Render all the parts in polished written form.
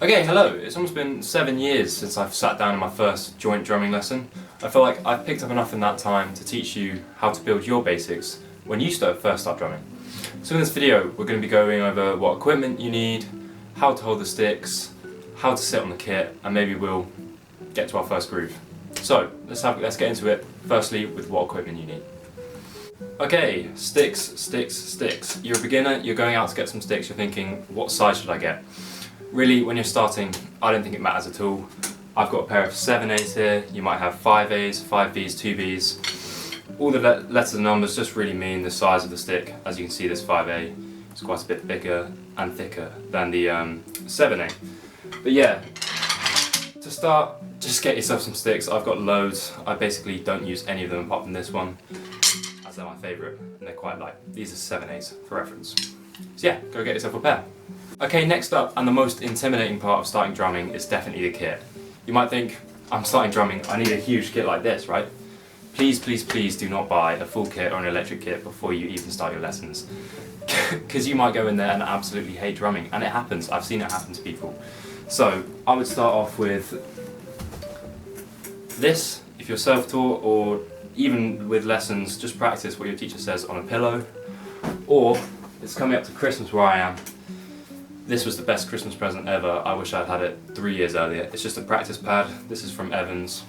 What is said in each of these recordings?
Okay, hello. It's almost been 7 years since I've sat down in my first joint drumming lesson. I feel like I've picked up enough in that time to teach you how to build your basics when you first start drumming. So in this video we're going to be going over what equipment you need, how to hold the sticks, how to sit on the kit, and maybe we'll get to our first groove. So let's get into it, firstly with what equipment you need. Okay, sticks. You're a beginner, you're going out to get some sticks, you're thinking, what size should I get? Really, when you're starting, I don't think it matters at all. I've got a pair of 7As here, you might have 5As, 5Bs, 2Bs. All the letters and numbers just really mean the size of the stick. As you can see, this 5A is quite a bit bigger and thicker than the 7A. But yeah, to start, just get yourself some sticks. I've got loads. I basically don't use any of them apart from this one, as they're my favourite, and they're quite light. These are 7As for reference. So yeah, go get yourself a pair. Okay, next up, and the most intimidating part of starting drumming is definitely the kit. You might think, I'm starting drumming, I need a huge kit like this, right? Please do not buy a full kit or an electric kit before you even start your lessons. Because you might go in there and absolutely hate drumming, and it happens, I've seen it happen to people. So, I would start off with this, if you're self-taught, or even with lessons, just practice what your teacher says on a pillow. Or, it's coming up to Christmas where I am. This was the best Christmas present ever. I wish I'd had it 3 years earlier. It's just a practice pad. This is from Evans.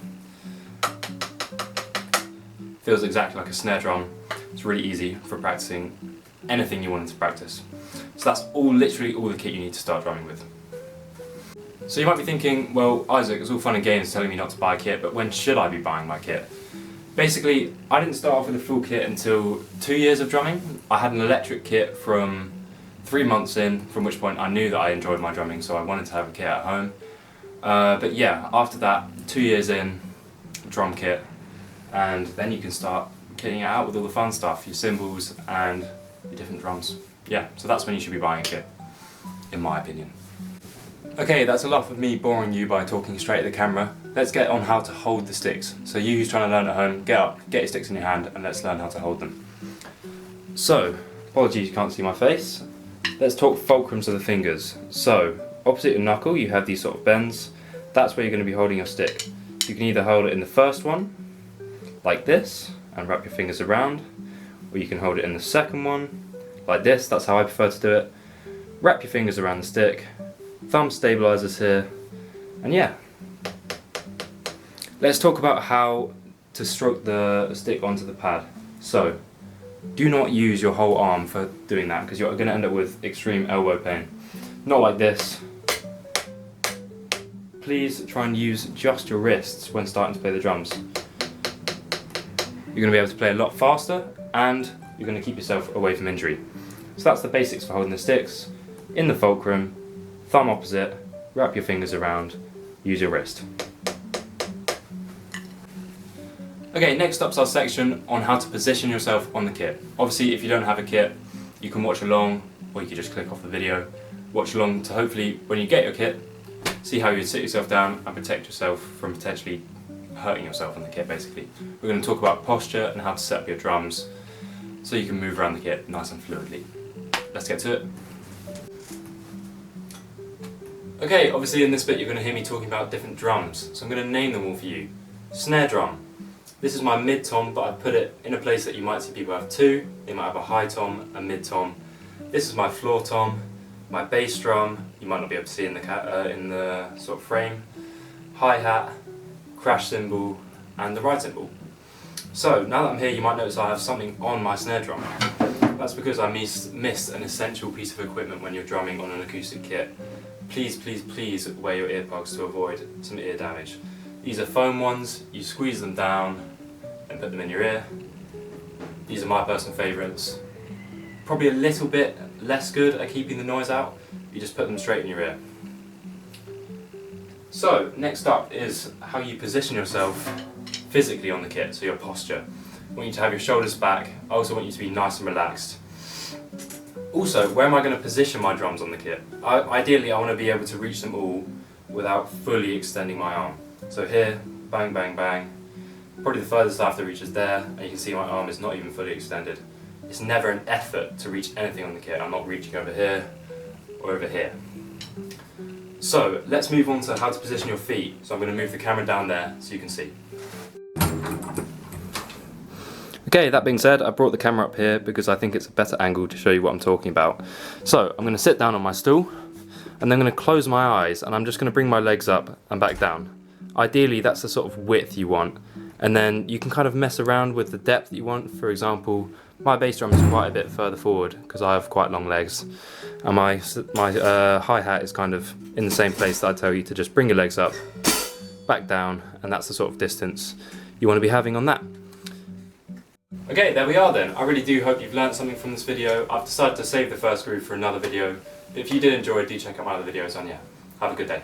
Feels exactly like a snare drum. It's really easy for practicing anything you wanted to practice. So that's literally all the kit you need to start drumming with. So you might be thinking, well, Isaac, it's all fun and games telling me not to buy a kit, but when should I be buying my kit? Basically, I didn't start off with a full kit until 2 years of drumming. I had an electric kit from 3 months in, from which point I knew that I enjoyed my drumming, so I wanted to have a kit at home. But yeah, after that, 2 years in, drum kit, and then you can start kitting it out with all the fun stuff, your cymbals and your different drums. Yeah, so that's when you should be buying a kit, in my opinion. Okay, that's enough of me boring you by talking straight at the camera. Let's get on how to hold the sticks. So you who's trying to learn at home, get up, get your sticks in your hand, and let's learn how to hold them. So, apologies you can't see my face. Let's talk fulcrums of the fingers. So, opposite your knuckle you have these sort of bends. That's where you're going to be holding your stick. You can either hold it in the first one, like this, and wrap your fingers around, or you can hold it in the second one, like this. That's how I prefer to do it. Wrap your fingers around the stick, thumb stabilizers here, and yeah. Let's talk about how to stroke the stick onto the pad. So, do not use your whole arm for doing that, because you're going to end up with extreme elbow pain. Not like this. Please try and use just your wrists when starting to play the drums. You're going to be able to play a lot faster, and you're going to keep yourself away from injury. So that's the basics for holding the sticks. In the fulcrum, thumb opposite, wrap your fingers around, use your wrist. Okay, next up's our section on how to position yourself on the kit. Obviously, if you don't have a kit, you can watch along, or you can just click off the video, watch along to hopefully, when you get your kit, see how you sit yourself down and protect yourself from potentially hurting yourself on the kit, basically. We're going to talk about posture and how to set up your drums so you can move around the kit nice and fluidly. Let's get to it. Okay, obviously in this bit you're going to hear me talking about different drums, so I'm going to name them all for you. Snare drum. This is my mid-tom, but I put it in a place that you might see people have two. They might have a high tom, a mid-tom. This is my floor tom, my bass drum, you might not be able to see in the sort of frame, hi-hat, crash cymbal, and the ride cymbal. So, now that I'm here, you might notice I have something on my snare drum. That's because I missed an essential piece of equipment when you're drumming on an acoustic kit. Please wear your earplugs to avoid some ear damage. These are foam ones, you squeeze them down and put them in your ear. These are my personal favourites. Probably a little bit less good at keeping the noise out, you just put them straight in your ear. So, next up is how you position yourself physically on the kit, so your posture. I want you to have your shoulders back, I also want you to be nice and relaxed. Also, where am I going to position my drums on the kit? Ideally, I want to be able to reach them all without fully extending my arm. So here, bang, bang, bang. Probably the furthest I have to reach is there, and you can see my arm is not even fully extended. It's never an effort to reach anything on the kit. I'm not reaching over here or over here. So let's move on to how to position your feet. So I'm going to move the camera down there so you can see. Okay, that being said, I brought the camera up here because I think it's a better angle to show you what I'm talking about. So I'm going to sit down on my stool and then I'm going to close my eyes and I'm just going to bring my legs up and back down. Ideally that's the sort of width you want, and then you can kind of mess around with the depth that you want. For example, my bass drum is quite a bit further forward because I have quite long legs, and my hi-hat is kind of in the same place that I tell you to just bring your legs up, back down, and that's the sort of distance you want to be having on that. Okay, there we are then. I really do hope you've learned something from this video. I've decided to save the first groove for another video. If you did enjoy, do check out my other videos, and yeah, have a good day.